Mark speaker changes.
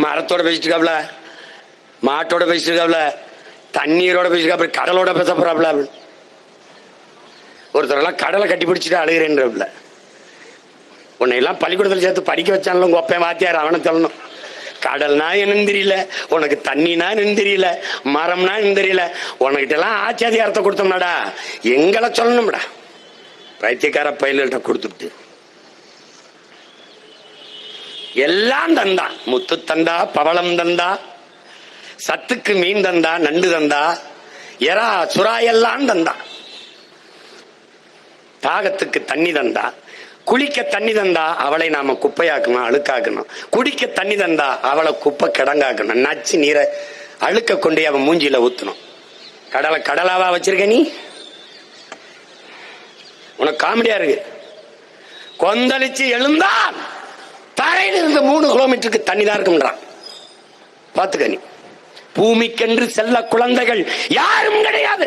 Speaker 1: மரத்தோட பேசிட்டுருக்காப்ல, மாட்டோட பேசிட்டுருக்காப்ல, தண்ணீரோட பேசிட்டு கடலோட பேச போறாப்ல. ஒருத்தரெல்லாம் கடலை கட்டி பிடிச்சிட்டு அழுகிறேன்றாப்ல. உன்னை எல்லாம் பள்ளிக்கூடத்தில் சேர்த்து படிக்க வச்சான்ல உங்க ஒப்பன் வாத்தியார், அவனை சொல்லணும். கடல்னா என்னன்னு தெரியல, உனக்கு தண்ணினா என்னன்னு தெரியல, மரம்னா என்னன்னு தெரியல, உனக்கிட்ட எல்லாம் ஆட்சி அதிகாரத்தை கொடுத்தோம்னாடா எங்களை சொல்லணும்டா. பைத்தியக்கார பயில்கிட்ட கொடுத்துட்டு எல்லாம் தந்தா, முத்து தந்தா, பவளம் தந்தா, சத்துக்கு மீன் தந்தா, நண்டு தந்தா, எறா சுறா எல்லாம் தந்தா, தாகத்துக்கு தண்ணி தந்தா, குளிக்க தண்ணி தந்தா அவளை நாம குப்பையாக்கணும், அழுக்காக்கணும். குடிக்க தண்ணி தந்தா அவளை குப்பை கிடங்காக்கணும். நச்சு நீரை அழுக்க கொண்டு அவன் மூஞ்சியில ஊத்தணும். கடலை கடலாவா வச்சிருக்க நீ? உனக்கு காமெடியா இருக்கு. கொந்தளிச்சு எழுந்தால் தரையில இருந்து 3 கிலோமீட்டருக்கு தண்ணி தான் இருக்கும்ன்றான். பாத்துக்க நீ. பூமிக்கென்று செல்ல குழந்தைகள் யாரும் கிடையாது.